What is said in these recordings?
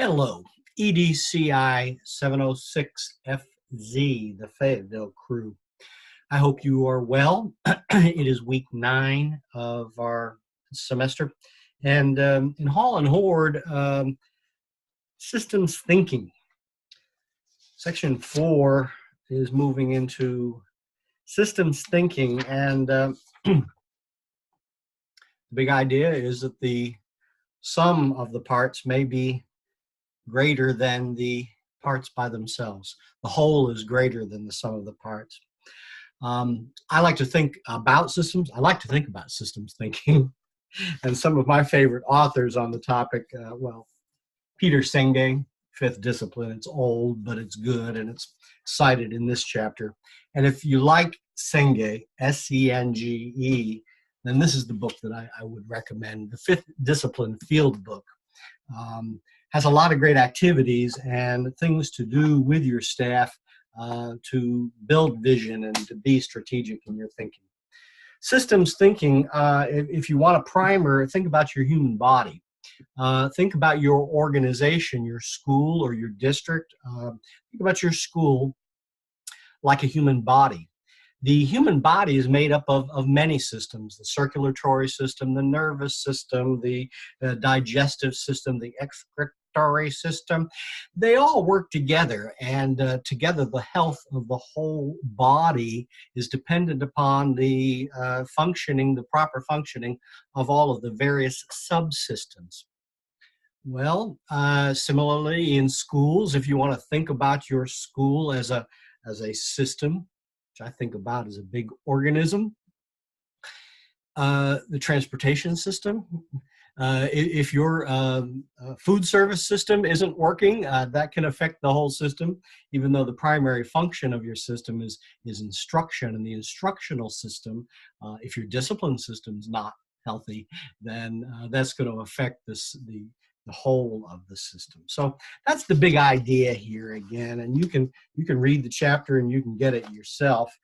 Hello, EDCI 706FZ, the Fayetteville crew. I hope you are well. It is week 9 of our semester. And in Hall and Horde, systems thinking. Section 4 is moving into systems thinking. And the big idea is that the sum of the parts may be greater than the parts by themselves. The whole is greater than the sum of the parts. I like to think about systems. I like to think about systems thinking. And some of my favorite authors on the topic, Peter Senge, Fifth Discipline. It's old, but it's good, and it's cited in this chapter. And if you like Senge, S-E-N-G-E, then this is the book that I would recommend, the Fifth Discipline Field Book. Has a lot of great activities and things to do with your staff to build vision and to be strategic in your thinking. Systems thinking, if you want a primer, think about your human body. Think about your organization, your school or your district. Think about your school like a human body. The human body is made up of many systems: the circulatory system, the nervous system, the digestive system, the excretory system. They all work together, and together the health of the whole body is dependent upon the proper functioning of all of the various subsystems. Well, similarly in schools, if you want to think about your school as a system, I think about as a big organism. The transportation system. If your food service system isn't working, that can affect the whole system, even though the primary function of your system is instruction. And the instructional system, if your discipline system is not healthy, then that's going to affect the whole of the system. So that's the big idea here again, and you can read the chapter and you can get it yourself.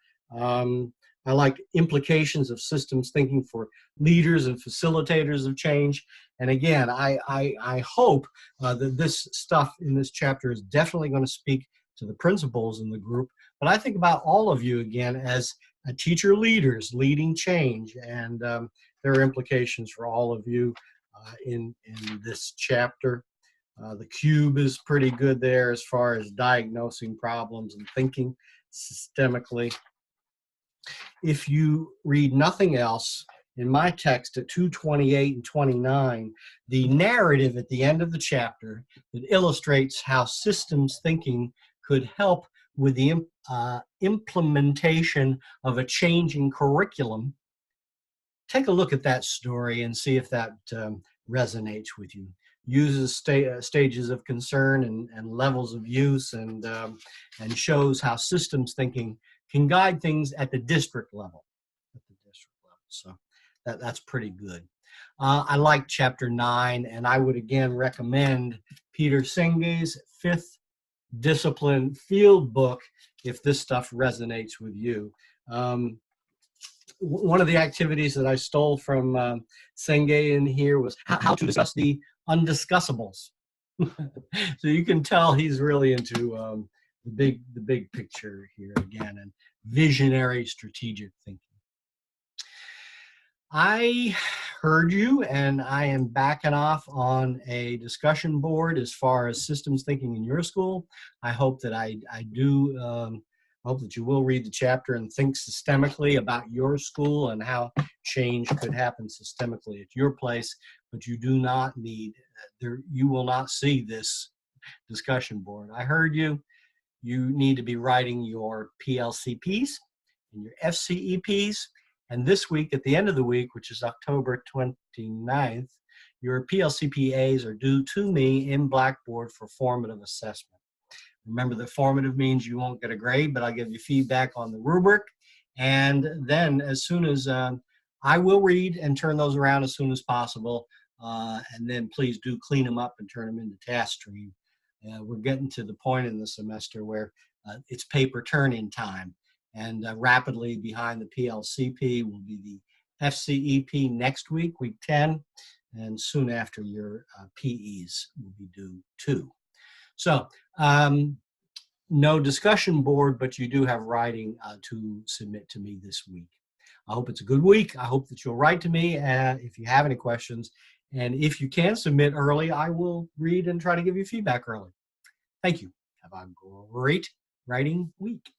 I like implications of systems thinking for leaders and facilitators of change. And again, I hope that this stuff in this chapter is definitely going to speak to the principals in the group, but I think about all of you again as teacher leaders leading change, and there are implications for all of you in this chapter. The cube is pretty good there as far as diagnosing problems and thinking systemically. If you read nothing else, in my text at 228 and 29, the narrative at the end of the chapter that illustrates how systems thinking could help with the implementation of a changing curriculum. Take a look at that story and see if that resonates with you. Uses stages of concern and levels of use, and shows how systems thinking can guide things at the district level. So that's pretty good. I like chapter 9, and I would again recommend Peter Senge's Fifth Discipline Field Book if this stuff resonates with you. One of the activities that I stole from Senge in here was how to discuss the undiscussables. So you can tell he's really into the big picture here again, and visionary strategic thinking. I heard you, and I am backing off on a discussion board as far as systems thinking in your school. I hope that I hope that you will read the chapter and think systemically about your school and how change could happen systemically at your place. But you do not need, you will not see this discussion board. I heard you. You need to be writing your PLCPs and your FCEPs. And this week, at the end of the week, which is October 29th, your PLCPAs are due to me in Blackboard for formative assessment. Remember that formative means you won't get a grade, but I'll give you feedback on the rubric. And then as soon as I will read and turn those around as soon as possible. And then please do clean them up and turn them into task stream. We're getting to the point in the semester where it's paper turn-in time. And rapidly behind the PLCP will be the FCEP next week, week 10. and soon after your PEs will be due too. So no discussion board, but you do have writing to submit to me this week. I hope it's a good week. I hope that you'll write to me if you have any questions. And if you can submit early, I will read and try to give you feedback early. Thank you. Have a great writing week.